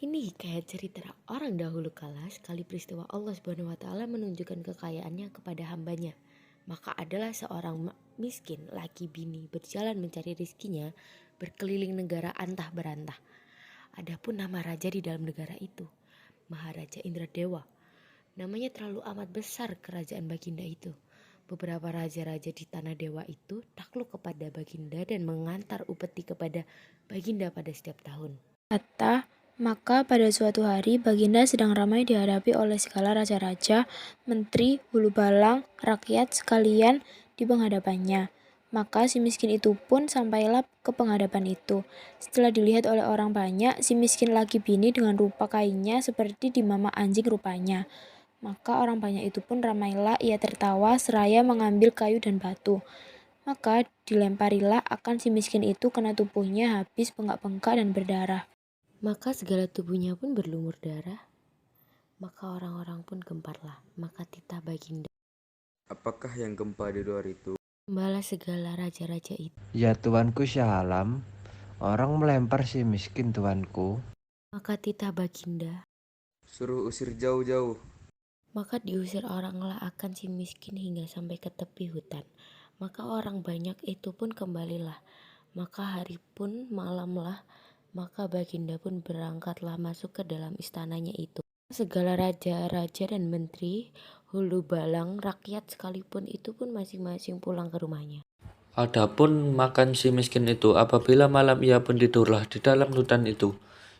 Ini hikayat cerita orang dahulu kala. Sekali peristiwa Allah Subhanahu wa taala menunjukkan kekayaannya kepada hambanya. Maka adalah seorang miskin laki bini berjalan mencari rizkinya berkeliling negara antah berantah. Adapun nama raja di dalam negara itu, Maharaja Indradewa. Namanya terlalu amat besar kerajaan Baginda itu. Beberapa raja-raja di tanah dewa itu takluk kepada Baginda dan mengantar upeti kepada Baginda pada setiap tahun. Kata, maka pada suatu hari Baginda sedang ramai dihadapi oleh segala raja-raja, menteri, hulu balang, rakyat sekalian di penghadapannya. Maka si miskin itu pun sampailah ke penghadapan itu. Setelah dilihat oleh orang banyak, si miskin laki bini dengan rupa kainnya seperti dimama anjing rupanya. Maka orang banyak itu pun ramailah ia tertawa seraya mengambil kayu dan batu. Maka dilemparilah akan si miskin itu kena tubuhnya habis bengkak-bengkak dan berdarah. Maka segala tubuhnya pun berlumur darah. Maka orang-orang pun gemparlah. Maka titah Baginda. Apakah yang gempa di luar itu? Membalas segala raja-raja itu. Ya tuanku Shah Alam, orang melempar si miskin tuanku. Maka titah Baginda. Suruh usir jauh-jauh. Maka diusir oranglah akan si miskin hingga sampai ke tepi hutan. Maka orang banyak itu pun kembalilah. Maka hari pun malamlah. Maka Baginda pun berangkatlah masuk ke dalam istananya itu. Segala raja-raja dan menteri, hulu balang, rakyat sekalipun itu pun masing-masing pulang ke rumahnya. Adapun makan si miskin itu, apabila malam ia pun tidurlah di dalam hutan itu.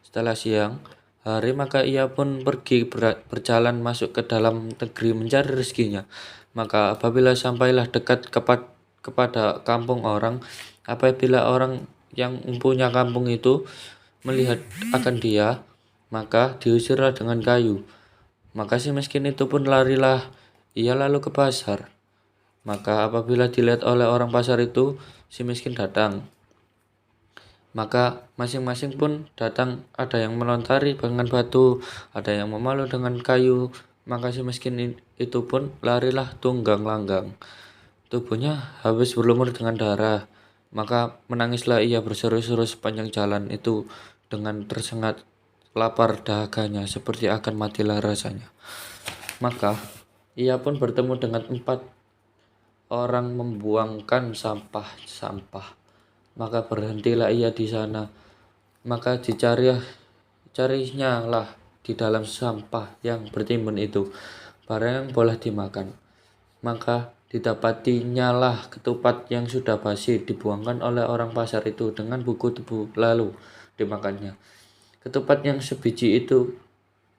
Setelah siang hari, maka ia pun pergi berjalan masuk ke dalam negeri mencari rezekinya. Maka apabila sampailah dekat kepada kampung orang, apabila orang yang mempunyai kampung itu melihat akan dia, maka diusirlah dengan kayu. Maka si miskin itu pun larilah ia lalu ke pasar. Maka apabila dilihat oleh orang pasar itu, si miskin datang. Maka masing-masing pun datang, ada yang melontari dengan batu, ada yang memalu dengan kayu. Maka si miskin itu pun larilah tunggang langgang. Tubuhnya habis berlumur dengan darah. Maka menangislah ia berseru-seru sepanjang jalan itu dengan tersengat lapar dahaganya seperti akan matilah rasanya. Maka ia pun bertemu dengan 4 orang membuangkan sampah-sampah. Maka berhentilah ia di sana. Maka carinya lah di dalam sampah yang bertimbun itu barang yang boleh dimakan. Maka didapatinya lah ketupat yang sudah basi dibuangkan oleh orang pasar itu dengan buku tebu lalu dimakannya. Ketupat yang sebiji itu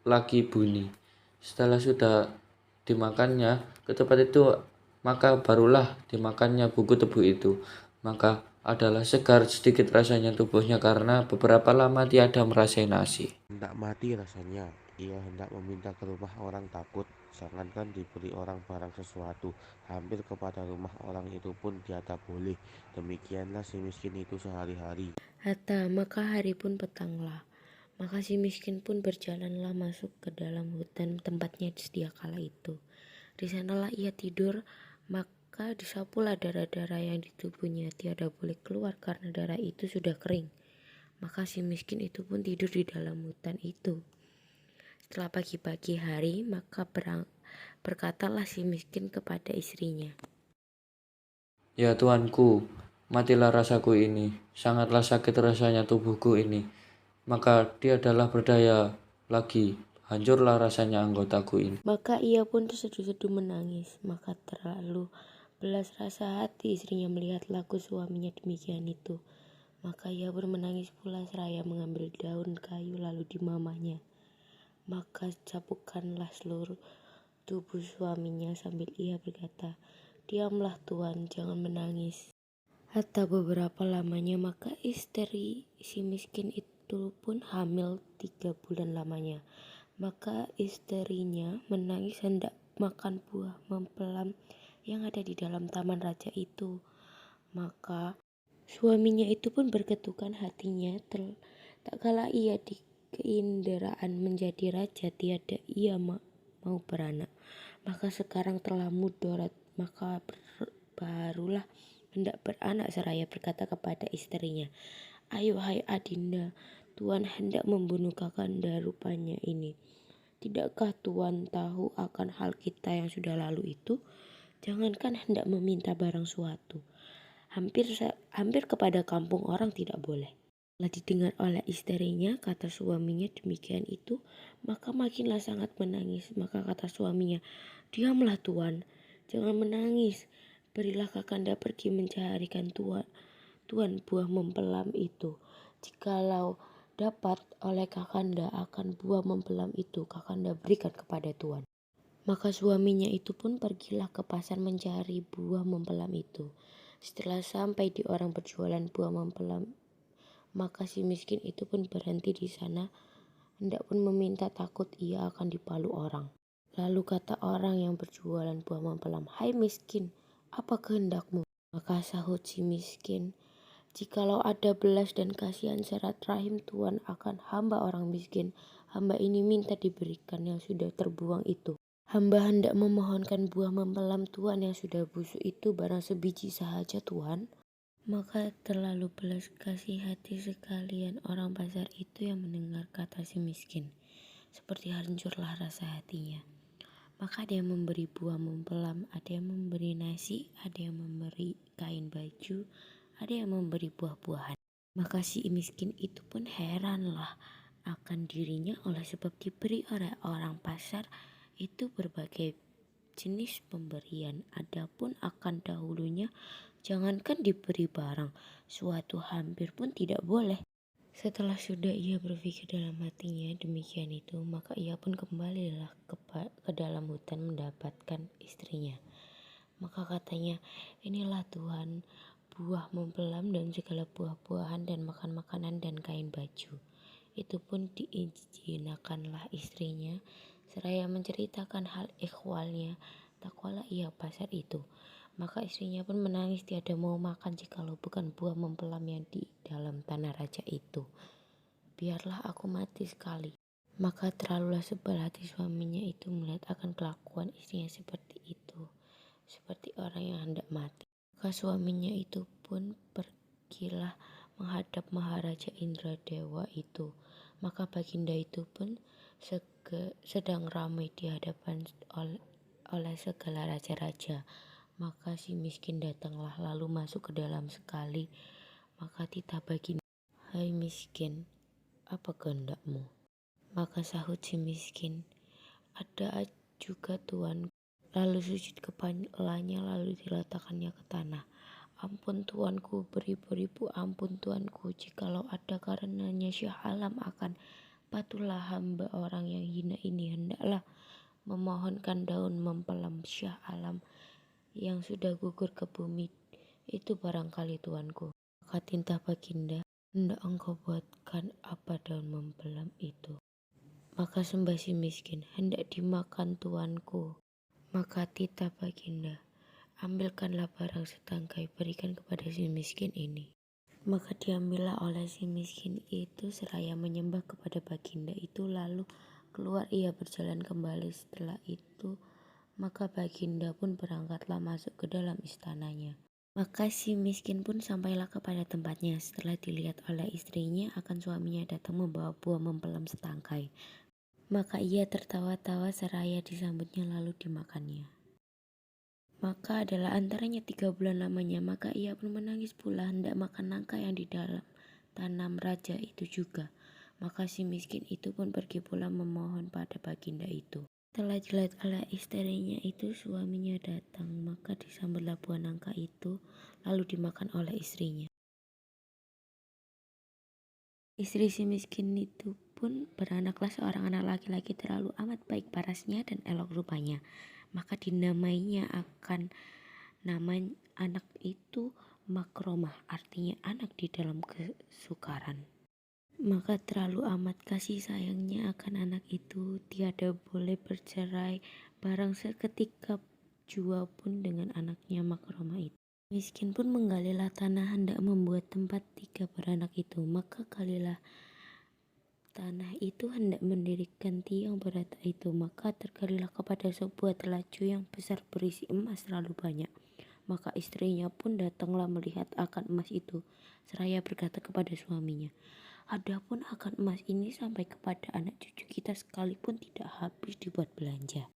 lagi bunyi. Setelah sudah dimakannya ketupat itu, maka barulah dimakannya buku tebu itu. Maka adalah segar sedikit rasanya tubuhnya karena beberapa lama tiada merasai nasi. Hendak mati rasanya, ia hendak meminta ke rumah orang takut, jangankan diberi orang barang sesuatu, hampir kepada rumah orang itu pun dia tak boleh. Demikianlah si miskin itu sehari-hari. Hatta maka hari pun petanglah. Maka si miskin pun berjalanlah masuk ke dalam hutan tempatnya sedia kala itu. Di sanalah ia tidur, maka disapulah darah-darah yang di tubuhnya tiada boleh keluar karena darah itu sudah kering. Maka si miskin itu pun tidur di dalam hutan itu. Setelah pagi-pagi hari, maka berkatalah si miskin kepada istrinya. Ya tuanku, matilah rasaku ini, sangatlah sakit rasanya tubuhku ini. Maka dia adalah berdaya lagi, hancurlah rasanya anggotaku ini. Maka ia pun terseduh-seduh menangis. Maka terlalu belas rasa hati istrinya melihat laku suaminya demikian itu. Maka ia pun menangis pula seraya mengambil daun kayu lalu dimamahnya. Maka capukkanlah seluruh tubuh suaminya sambil ia berkata, "Diamlah tuan, jangan menangis." Hatta beberapa lamanya maka istri si miskin itu pun hamil 3 bulan lamanya. Maka istrinya menangis hendak makan buah mempelam yang ada di dalam taman raja itu. Maka suaminya itu pun berketukan hatinya, tak kala ia di keinderaan menjadi raja tiada ia mau beranak. Maka sekarang telah mudarat, maka barulah hendak beranak seraya berkata kepada istrinya, "Ayo hai Adinda, Tuan hendak membunuh Kakanda rupanya ini. Tidakkah Tuan tahu akan hal kita yang sudah lalu itu? Jangankan hendak meminta barang suatu, hampir kepada kampung orang tidak boleh. Setelah didengar oleh istrinya kata suaminya demikian itu, maka makinlah sangat menangis. Maka kata suaminya, "Diamlah Tuan, jangan menangis. Berilah Kakanda pergi mencarikan Tuan buah mempelam itu. Jikalau dapat oleh Kakanda akan buah mempelam itu, Kakanda berikan kepada Tuan." Maka suaminya itu pun pergilah ke pasar mencari buah mempelam itu. Setelah sampai di orang berjualan buah mempelam, maka si miskin itu pun berhenti di sana, hendak pun meminta, takut ia akan dipalu orang. Lalu kata orang yang berjualan buah mempelam, "Hai miskin, apa kehendakmu?" Maka sahut si miskin, "Jikalau ada belas dan kasihan serat rahim Tuan akan hamba orang miskin, hamba ini minta diberikan yang sudah terbuang itu. Hamba hendak memohonkan buah mempelam Tuan yang sudah busuk itu barang sebiji sahaja Tuan." Maka terlalu belas kasih hati sekalian orang pasar itu yang mendengar kata si miskin. Seperti hancurlah rasa hatinya. Maka ada yang memberi buah mempelam, ada yang memberi nasi, ada yang memberi kain baju, ada yang memberi buah-buahan. Maka si miskin itu pun heranlah akan dirinya oleh sebab diberi oleh orang pasar itu berbagai jenis pemberian. Adapun akan dahulunya, jangankan diberi barang, suatu hampir pun tidak boleh. Setelah sudah ia berpikir dalam hatinya demikian itu, maka ia pun kembalilah ke dalam hutan mendapatkan istrinya. Maka katanya, "Inilah Tuhan, buah mempelam dan segala buah-buahan dan makan makanan dan kain baju." Itu pun diizinkanlah istrinya, seraya menceritakan hal ikhwalnya. Takwalah ia pasar itu. Maka istrinya pun menangis tiada mau makan jikalau bukan buah mempelam yang di dalam tanah raja itu. "Biarlah aku mati sekali." Maka terlalulah sebal hati suaminya itu melihat akan kelakuan istrinya seperti itu, seperti orang yang hendak mati. Maka suaminya itu pun pergilah menghadap Maharaja Indradewa itu. Maka Baginda itu pun sedang ramai di hadapan oleh segala raja-raja. Maka si miskin datanglah lalu masuk ke dalam sekali. Maka titah Baginda, "Hai miskin, apa kehendakmu?" Maka sahut si miskin, "Ada juga Tuan." Lalu sujud kepalanya lalu diletakkannya ke tanah. "Ampun Tuanku, beribu-ribu ampun Tuanku, jikalau ada karenanya Syah Alam akan patuhlah hamba orang yang hina ini hendaklah memohonkan daun mempelam Syah Alam yang sudah gugur ke bumi itu barangkali Tuanku." Maka titah Baginda, "Hendak engkau buatkan apa daun mempelam itu?" Maka sembah si miskin, "Hendak dimakan Tuanku." Maka titah Baginda, "Ambilkanlah barang setangkai, berikan kepada si miskin ini." Maka diambillah oleh si miskin itu seraya menyembah kepada Baginda itu, lalu keluar ia berjalan kembali. Setelah itu maka Baginda pun berangkatlah masuk ke dalam istananya. Maka si miskin pun sampailah kepada tempatnya. Setelah dilihat oleh istrinya akan suaminya datang membawa buah mempelam setangkai, maka ia tertawa-tawa seraya disambutnya lalu dimakannya. Maka adalah antaranya 3 bulan lamanya, maka ia pun menangis pula hendak makan nangka yang di dalam tanam raja itu juga. Maka si miskin itu pun pergi pula memohon pada Baginda itu. Setelah dilihat oleh istrinya itu, suaminya datang, maka disambutlah buah nangka itu lalu dimakan oleh istrinya. Istri si miskin itu pun beranaklah seorang anak laki-laki terlalu amat baik parasnya dan elok rupanya. Maka dinamainya akan nama anak itu Makromah, artinya anak di dalam kesukaran. Maka terlalu amat kasih sayangnya akan anak itu, tiada boleh bercerai barang seketika jua pun dengan anaknya Makromah itu. Miskin pun menggalilah tanah hendak membuat tempat 3 beranak itu. Maka galilah tanah itu hendak mendirikan tiang berata itu. Maka tergalilah kepada sebuah telacu yang besar berisi emas terlalu banyak. Maka istrinya pun datanglah melihat akan emas itu, seraya berkata kepada suaminya, Adapun akan emas ini sampai kepada anak cucu kita sekalipun tidak habis dibuat belanja.